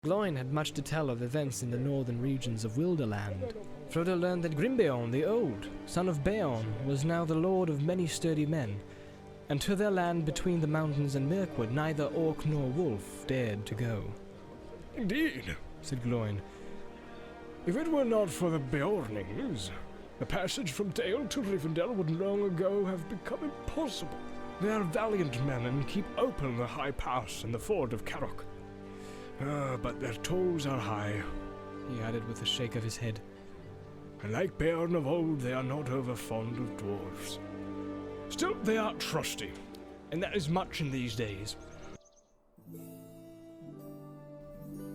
Gloin had much to tell of events in the northern regions of Wilderland. Frodo learned that Grimbeorn the Old, son of Beorn, was now the lord of many sturdy men, and to their land between the mountains and Mirkwood neither orc nor wolf dared to go. "Indeed," said Gloin. "If it were not for the Beornings, the passage from Dale to Rivendell would long ago have become impossible. They are valiant men and keep open the high pass and the ford of Carrock. But their tolls are high," he added with a shake of his head. "And like Beorn of old, they are not over fond of dwarves. Still, they are trusty, and that is much in these days."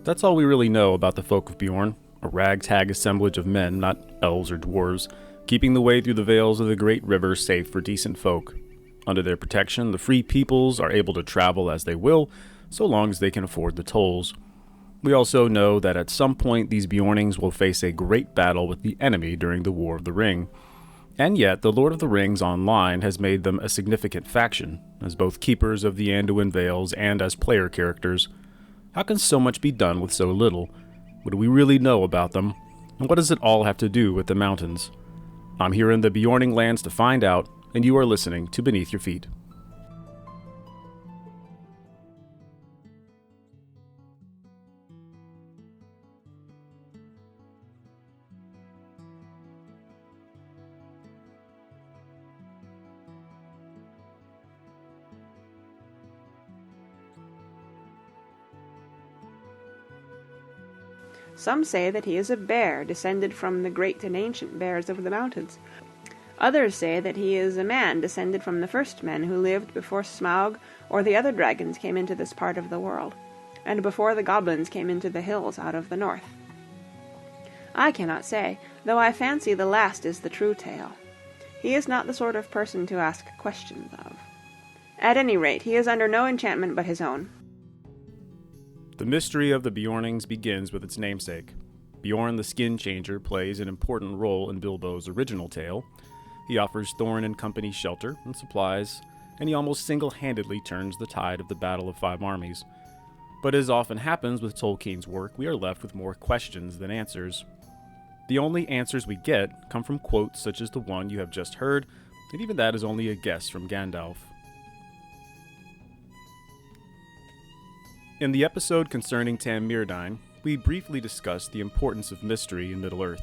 That's all we really know about the folk of Bjorn, a ragtag assemblage of men, not elves or dwarves, keeping the way through the Vales of the Great River safe for decent folk. Under their protection, the free peoples are able to travel as they will, so long as they can afford the tolls. We also know that at some point these Beornings will face a great battle with the enemy during the War of the Ring. And yet, the Lord of the Rings Online has made them a significant faction, as both keepers of the Anduin Vales and as player characters. How can so much be done with so little? What do we really know about them? And what does it all have to do with the mountains? I'm here in the Beorning-lands to find out, and you are listening to Beneath Your Feet. Some say that he is a bear descended from the great and ancient bears of the mountains. Others say that he is a man descended from the first men who lived before Smaug or the other dragons came into this part of the world, and before the goblins came into the hills out of the north. I cannot say, though I fancy the last is the true tale. He is not the sort of person to ask questions of. At any rate, he is under no enchantment but his own. The mystery of the Beornings begins with its namesake. Bjorn the Skin Changer plays an important role in Bilbo's original tale. He offers Thorin and company shelter and supplies, and he almost single-handedly turns the tide of the Battle of Five Armies. But as often happens with Tolkien's work, we are left with more questions than answers. The only answers we get come from quotes such as the one you have just heard, and even that is only a guess from Gandalf. In the episode concerning Tam Mirdain, we briefly discussed the importance of mystery in Middle-earth.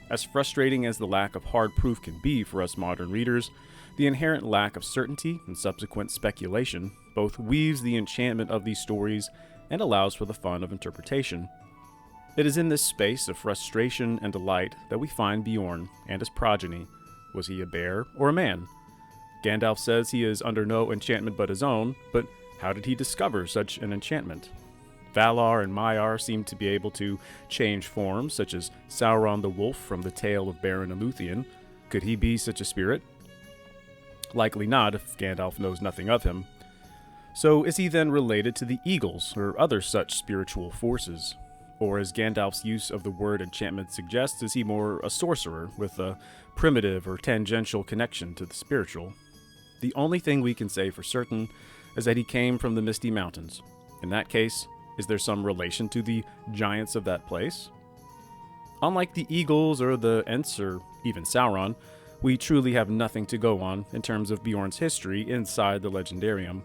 As frustrating as the lack of hard proof can be for us modern readers, the inherent lack of certainty and subsequent speculation both weaves the enchantment of these stories and allows for the fun of interpretation. It is in this space of frustration and delight that we find Bjorn and his progeny. Was he a bear or a man? Gandalf says he is under no enchantment but his own, but how did he discover such an enchantment? Valar and Maiar seem to be able to change forms, such as Sauron the Wolf from the tale of Beren and Luthien. Could he be such a spirit? Likely not, if Gandalf knows nothing of him. So is he then related to the Eagles, or other such spiritual forces? Or, as Gandalf's use of the word enchantment suggests, is he more a sorcerer, with a primitive or tangential connection to the spiritual? The only thing we can say for certain is that he came from the Misty Mountains. In that case, is there some relation to the giants of that place? Unlike the Eagles or the Ents or even Sauron, we truly have nothing to go on in terms of Bjorn's history inside the Legendarium.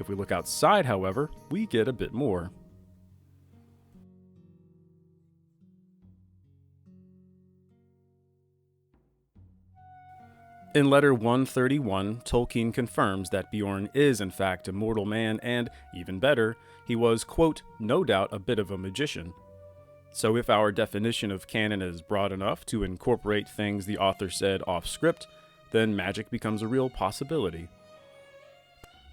If we look outside, however, we get a bit more. In letter 131, Tolkien confirms that Bjorn is in fact a mortal man and, even better, he was, quote, no doubt a bit of a magician. So if our definition of canon is broad enough to incorporate things the author said off script, then magic becomes a real possibility.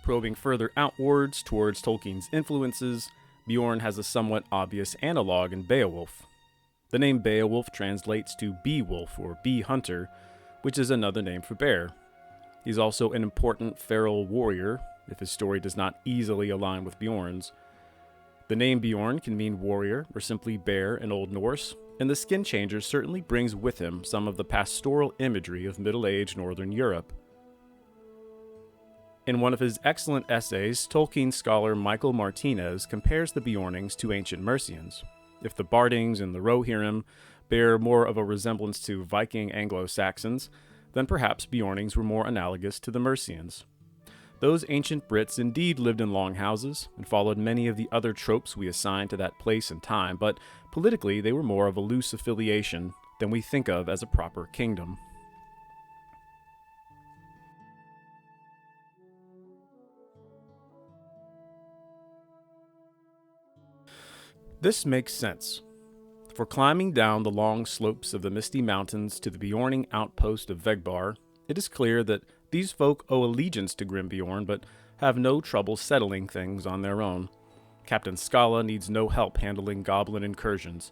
Probing further outwards towards Tolkien's influences, Bjorn has a somewhat obvious analog in Beowulf. The name Beowulf translates to bee-wolf or bee-hunter, which is another name for bear. He's also an important feral warrior, if his story does not easily align with Bjorn's. The name Bjorn can mean warrior or simply bear in Old Norse, and the Skin Changer certainly brings with him some of the pastoral imagery of Middle-aged Northern Europe. In one of his excellent essays, Tolkien scholar Michael Martinez compares the Beornings to ancient Mercians. If the Bardings and the Rohirrim bear more of a resemblance to Viking Anglo-Saxons, then perhaps Beornings were more analogous to the Mercians. Those ancient Brits indeed lived in long houses and followed many of the other tropes we assign to that place and time, but politically they were more of a loose affiliation than we think of as a proper kingdom. This makes sense. For climbing down the long slopes of the Misty Mountains to the Beorning outpost of Vegbar, it is clear that these folk owe allegiance to Grim Bjorn, but have no trouble settling things on their own. Captain Scala needs no help handling goblin incursions.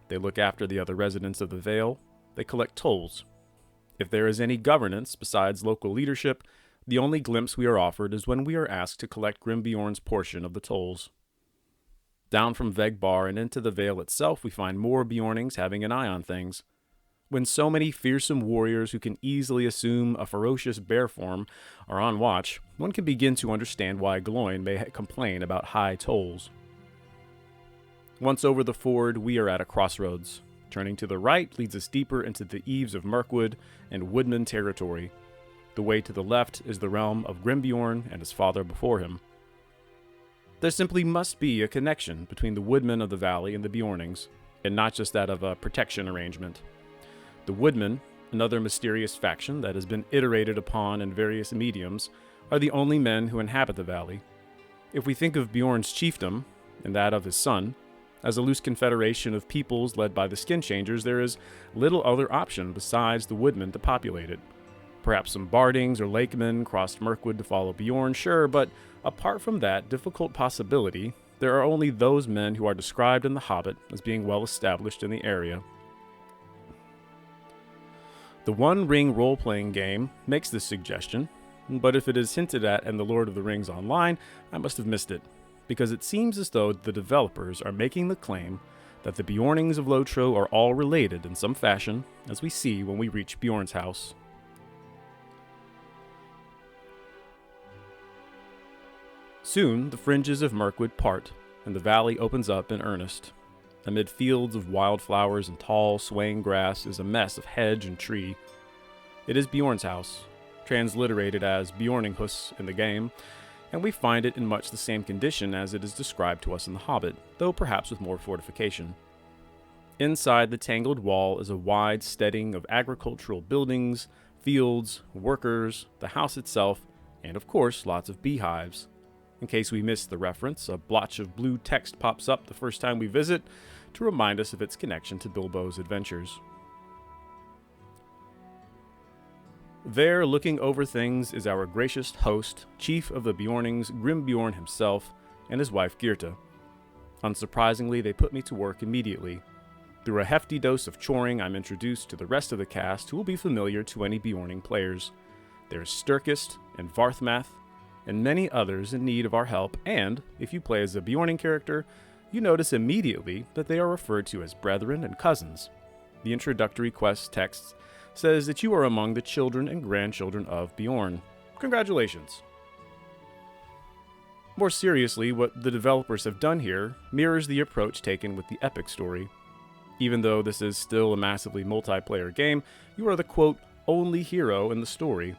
They look after the other residents of the Vale. They collect tolls. If there is any governance besides local leadership, the only glimpse we are offered is when we are asked to collect Grim Bjorn's portion of the tolls. Down from Vegbar and into the Vale itself, we find more Beornings having an eye on things. When so many fearsome warriors who can easily assume a ferocious bear form are on watch, one can begin to understand why Gloin may complain about high tolls. Once over the ford, we are at a crossroads. Turning to the right leads us deeper into the eaves of Mirkwood and Woodman territory. The way to the left is the realm of Grimbjorn and his father before him. There simply must be a connection between the Woodmen of the valley and the Beornings, and not just that of a protection arrangement. The Woodmen, another mysterious faction that has been iterated upon in various mediums, are the only men who inhabit the valley. If we think of Bjorn's chiefdom, and that of his son, as a loose confederation of peoples led by the Skin Changers, there is little other option besides the Woodmen to populate it. Perhaps some Bardings or Lakemen crossed Mirkwood to follow Bjorn, sure, but apart from that difficult possibility, there are only those men who are described in The Hobbit as being well established in the area. The One Ring role-playing game makes this suggestion, but if it is hinted at in The Lord of the Rings Online, I must have missed it, because it seems as though the developers are making the claim that the Beornings of LOTRO are all related in some fashion, as we see when we reach Bjorn's house. Soon, the fringes of Mirkwood part, and the valley opens up in earnest. Amid fields of wildflowers and tall, swaying grass is a mess of hedge and tree. It is Bjorn's house, transliterated as Beorninghus in the game, and we find it in much the same condition as it is described to us in The Hobbit, though perhaps with more fortification. Inside the tangled wall is a wide steading of agricultural buildings, fields, workers, the house itself, and of course lots of beehives. In case we missed the reference, a blotch of blue text pops up the first time we visit to remind us of its connection to Bilbo's adventures. There, looking over things, is our gracious host, chief of the Beornings, Grimbjorn himself, and his wife Girta. Unsurprisingly, they put me to work immediately. Through a hefty dose of choring, I'm introduced to the rest of the cast who will be familiar to any Beorning players. There's Sturkist and Varthmath, and many others in need of our help, and, if you play as a Beorning character, you notice immediately that they are referred to as brethren and cousins. The introductory quest text says that you are among the children and grandchildren of Bjorn. Congratulations! More seriously, what the developers have done here mirrors the approach taken with the epic story. Even though this is still a massively multiplayer game, you are the, quote, only hero in the story.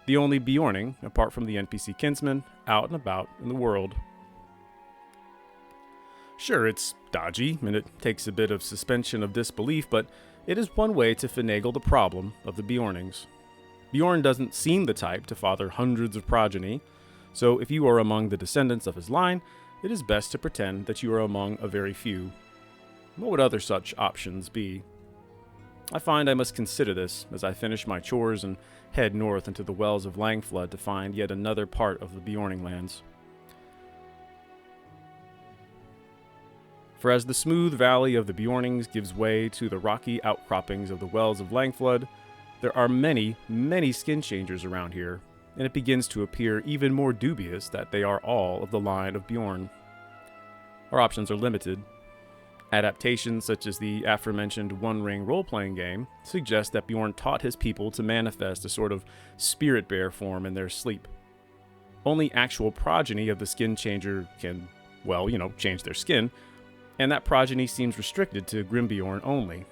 The only Beorning, apart from the NPC kinsman, out and about in the world. Sure, it's dodgy, and it takes a bit of suspension of disbelief, but it is one way to finagle the problem of the Beornings. Bjorn doesn't seem the type to father hundreds of progeny, so if you are among the descendants of his line, it is best to pretend that you are among a very few. What would other such options be? I find I must consider this as I finish my chores and head north into the wells of Langflood to find yet another part of the Beorning-lands. For as the smooth valley of the Beornings gives way to the rocky outcroppings of the wells of Langflood, there are many, many skin changers around here, and it begins to appear even more dubious that they are all of the line of Bjorn. Our options are limited. Adaptations such as the aforementioned One Ring role-playing game suggest that Bjorn taught his people to manifest a sort of spirit bear form in their sleep. Only actual progeny of the skin changer can, well, change their skin, and that progeny seems restricted to Grimbeorn only.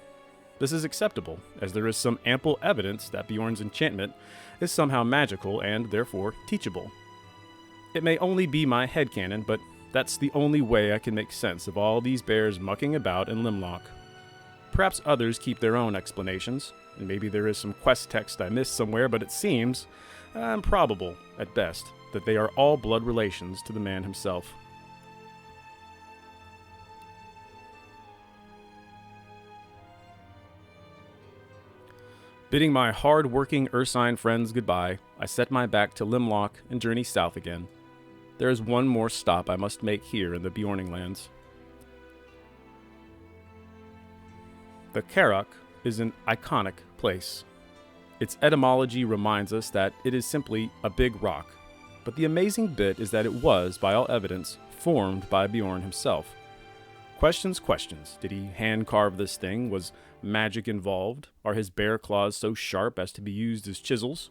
This is acceptable, as there is some ample evidence that Bjorn's enchantment is somehow magical and, therefore, teachable. It may only be my headcanon, but that's the only way I can make sense of all these bears mucking about in Limlock. Perhaps others keep their own explanations, and maybe there is some quest text I missed somewhere, but it seems, improbable at best, that they are all blood relations to the man himself. Bidding my hard-working Ursine friends goodbye, I set my back to Limlock and journey south again. There is one more stop I must make here in the Beorning-lands. The Carrock is an iconic place. Its etymology reminds us that it is simply a big rock, but the amazing bit is that it was, by all evidence, formed by Bjorn himself. Questions. Did he hand-carve this thing? Was magic involved? Are his bear claws so sharp as to be used as chisels?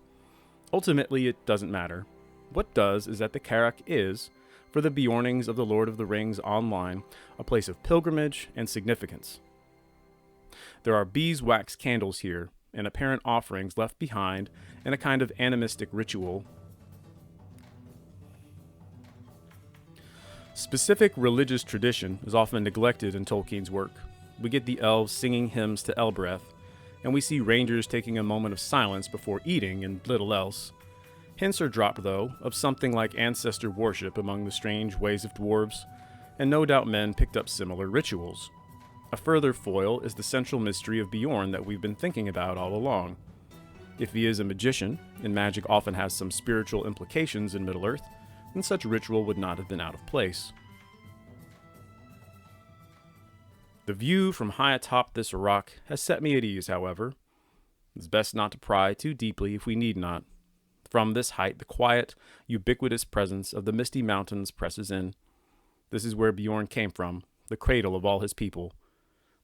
Ultimately, it doesn't matter. What does is that the Carrock is, for the Beornings of the Lord of the Rings Online, a place of pilgrimage and significance. There are beeswax candles here, and apparent offerings left behind, and a kind of animistic ritual. Specific religious tradition is often neglected in Tolkien's work. We get the elves singing hymns to Elbereth, and we see rangers taking a moment of silence before eating and little else. Hints are dropped, though, of something like ancestor worship among the strange ways of dwarves, and no doubt men picked up similar rituals. A further foil is the central mystery of Bjorn that we've been thinking about all along. If he is a magician, and magic often has some spiritual implications in Middle-earth, then such ritual would not have been out of place. The view from high atop this rock has set me at ease, however. It's best not to pry too deeply if we need not. From this height, the quiet, ubiquitous presence of the misty mountains presses in. This is where Bjorn came from, the cradle of all his people.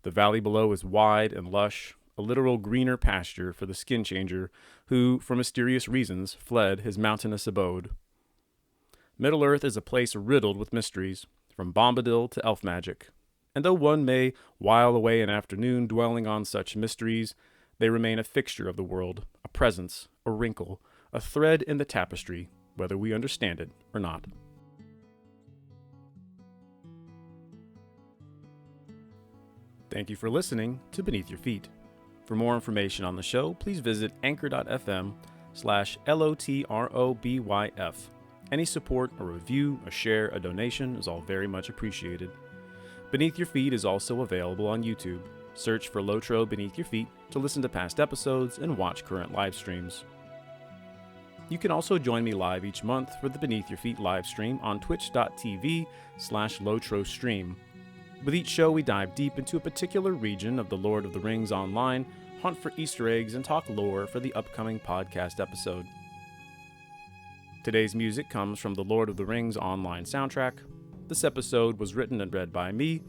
The valley below is wide and lush, a literal greener pasture for the skin changer who, for mysterious reasons, fled his mountainous abode. Middle-earth is a place riddled with mysteries, from Bombadil to elf magic. And though one may while away an afternoon dwelling on such mysteries, they remain a fixture of the world, a presence, a wrinkle, a thread in the tapestry, whether we understand it or not. Thank you for listening to Beneath Your Feet. For more information on the show, please visit anchor.fm/LOTROBYF. Any support, a review, a share, a donation is all very much appreciated. Beneath Your Feet is also available on YouTube. Search for LOTRO Beneath Your Feet to listen to past episodes and watch current live streams. You can also join me live each month for the Beneath Your Feet live stream on twitch.tv/LOTROstream. With each show, we dive deep into a particular region of the Lord of the Rings Online, hunt for Easter eggs, and talk lore for the upcoming podcast episode. Today's music comes from the Lord of the Rings Online soundtrack. This episode was written and read by me.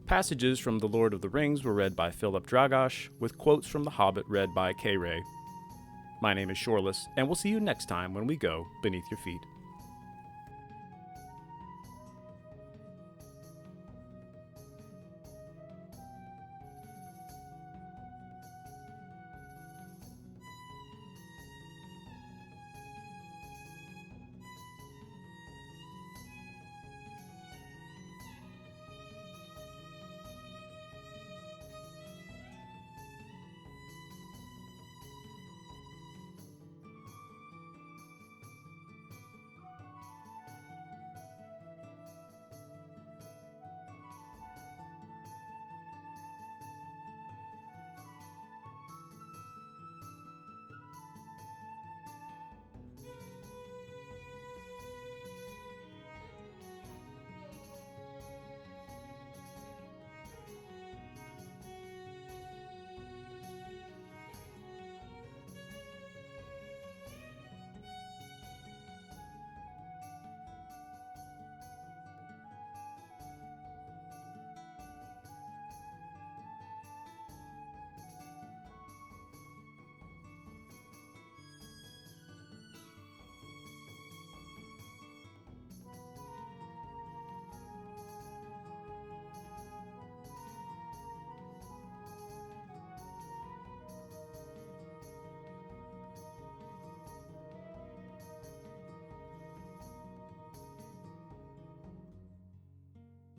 Passages from the Lord of the Rings were read by Philip Dragash, with quotes from The Hobbit read by K-Ray. My name is Shoreless, and we'll see you next time when we go Beneath Your Feet.